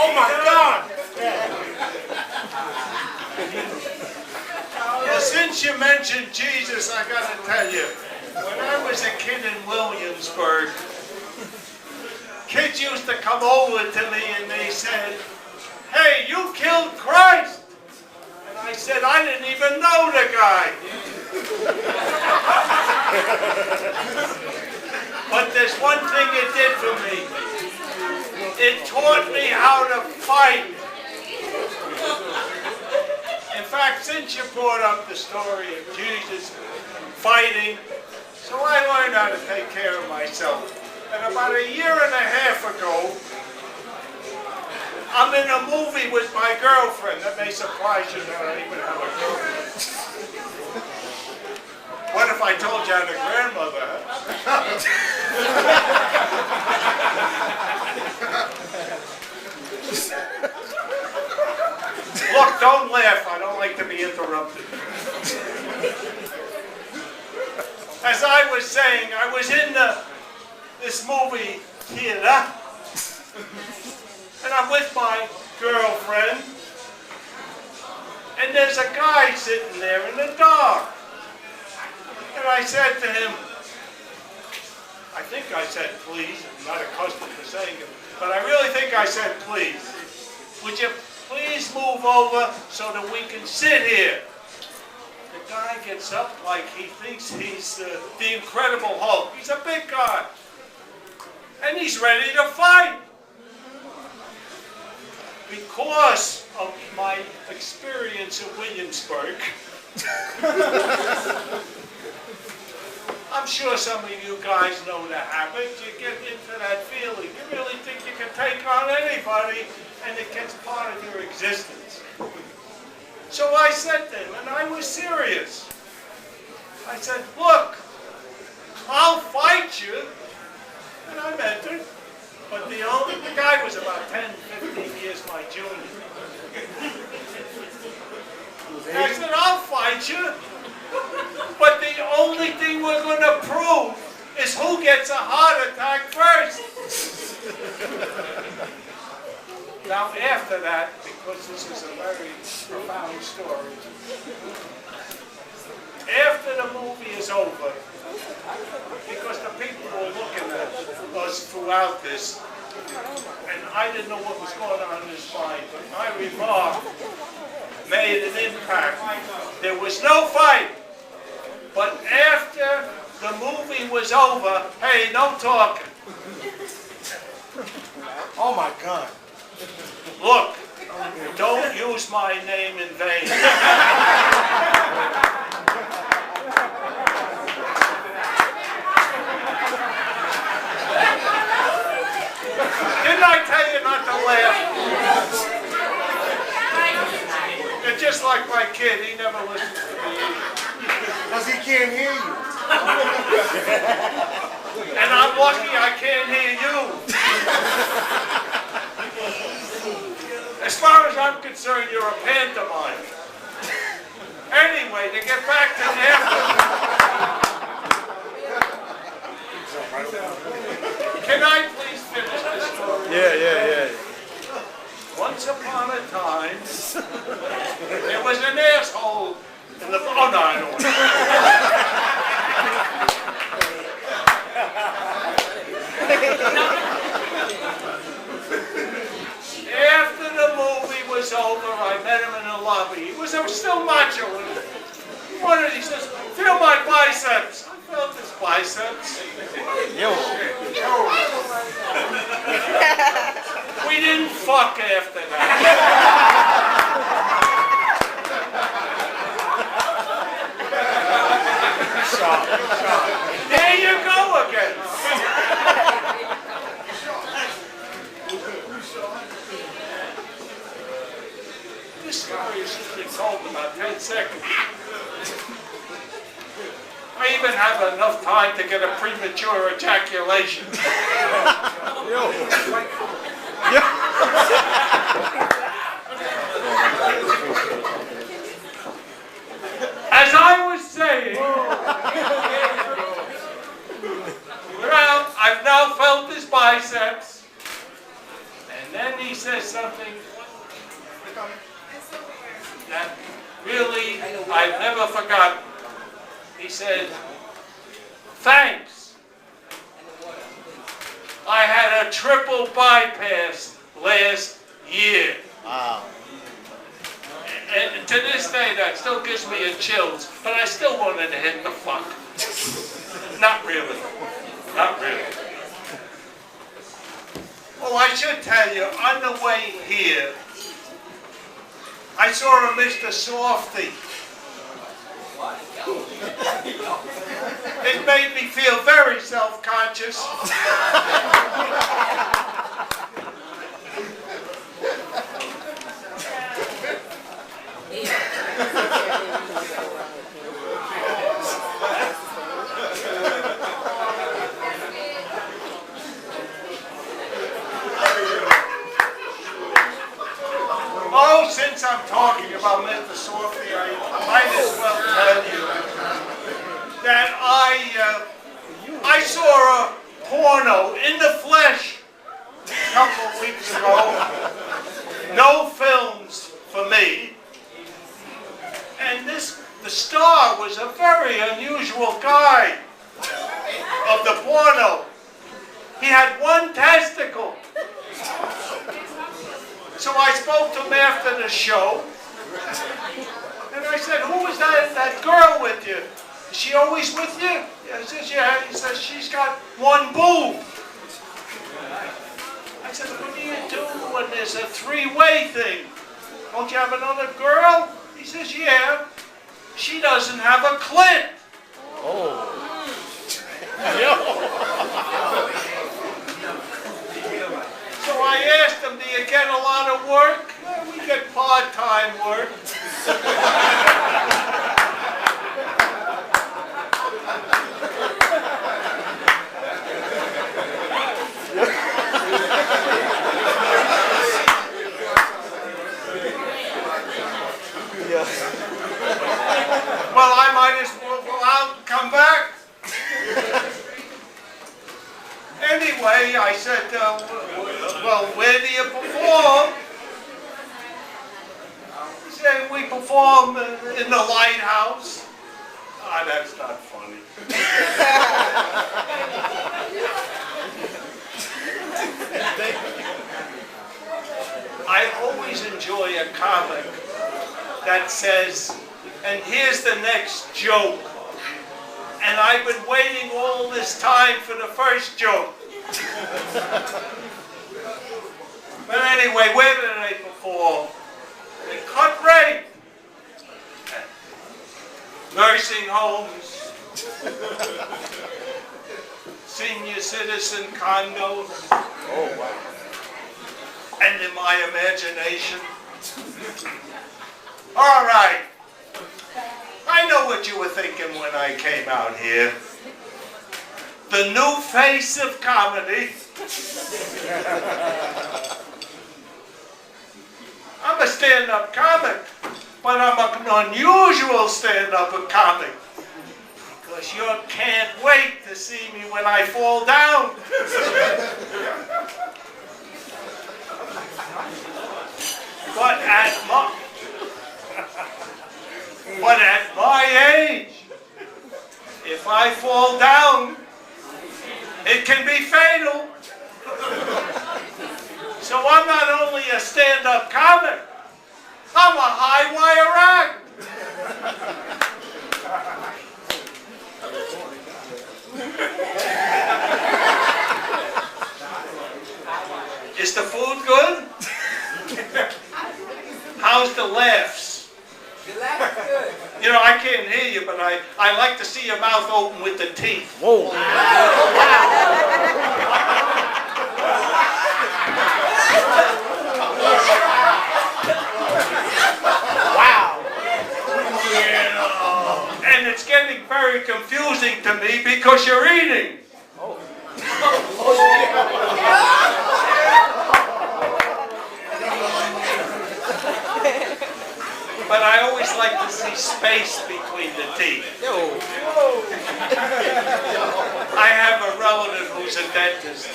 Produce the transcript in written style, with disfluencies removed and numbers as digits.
Oh my God! Well, since you mentioned Jesus, I gotta tell you, when I was a kid in Williamsburg, kids used to come over to me and they said, "Hey, you killed Christ!" And I said, "I didn't even know the guy." But there's one thing it did for me. It taught me how to fight. In fact, since you brought up the story of Jesus fighting, so I learned how to take care of myself. And about a year and a half ago, I'm in a movie with my girlfriend. That may surprise you that I even have a girlfriend. What if I told you I had a grandmother? Look, don't laugh. I don't like to be interrupted. As I was saying, I was in this movie theater, and I'm with my girlfriend, and there's a guy sitting there in the dark. And I said to him, I think I said please, I'm not accustomed to saying it, but I really think I said please. Would you please move over so that we can sit here? The guy gets up like he thinks he's the Incredible Hulk. He's a big guy. And he's ready to fight. Because of my experience in Williamsburg, I'm sure some of you guys know the habit. You get into that feeling. You really think you can take on anybody, and it gets part of your existence. So I said to him, and I was serious. I said, "Look, I'll fight you." And I meant it. But the guy was about 10, 15 years my junior. I said, "I'll fight you. But the only thing we're going to prove is who gets a heart attack first." Now, after that, because this is a very profound story, after the movie is over, because the people were looking at us throughout this, and I didn't know what was going on in his mind, but my remark made an impact. There was no fight, but after the movie was over, hey, no talking. Oh my God! Look, don't use my name in vain. Didn't I tell you not to laugh? You're just like my kid, he never listens to me. Because he can't hear you. And I'm lucky I can't hear you. As far as I'm concerned, you're a pantomime. Anyway, to get back to can I please finish this story? Yeah. Once upon a time, there was an asshole in the... Oh, no, I don't want After the movie was over, I met him in the lobby. He was still macho. He says, "Feel my biceps." I felt his biceps. We didn't fuck after that. There you go again. This story has just been told in about 10 seconds. I even have enough time to get a premature ejaculation. As I was saying, well, I've now felt his biceps, and then he says something that really I've never forgotten. He said, thanks. I had a triple bypass last year. Wow. And to this day, that still gives me a chills, but I still wanted to hit the fuck. Not really. Not really. Well, I should tell you, on the way here, I saw a Mr. Softy. It made me feel very self-conscious. Oh, since I'm talking about Mr. Softy, I might as well tell you that I saw a porno in the flesh a couple of weeks ago. No films for me. And the star was a very unusual guy of the porno. He had one testicle. So I spoke to him after the show, and I said, who was that girl with you? Is she always with you? I said, yeah. He says, she's got one boob. I said, what do you do when there's a three-way thing? Don't you have another girl? He says, yeah. She doesn't have a clit. Oh. So I asked him, do you get a lot of work? "Well, we get part-time work." Well, I might as well go out and come back. Anyway, I said, well, where do you perform? He said, we perform in the Lighthouse. Ah, that's not funny. I always enjoy a comic that says, and here's the next joke. And I've been waiting all this time for the first joke. But anyway, where did they perform? In Cut-Rate, nursing homes, senior citizen condos. Oh, wow. And in my imagination. All right. I know what you were thinking when I came out here. The new face of comedy. I'm a stand-up comic, but I'm an unusual stand-up comic. Because you can't wait to see me when I fall down. But at my age, if I fall down, it can be fatal. So I'm not only a stand-up comic, I'm a high-wire act. Is the food good? How's the laughs? The laugh's good. You know, I can't hear you, but I like to see your mouth open with the teeth. Whoa. Wow. And it's getting very confusing to me because you're eating. But I always like to see space between the teeth. Yo. I have a relative who's a dentist.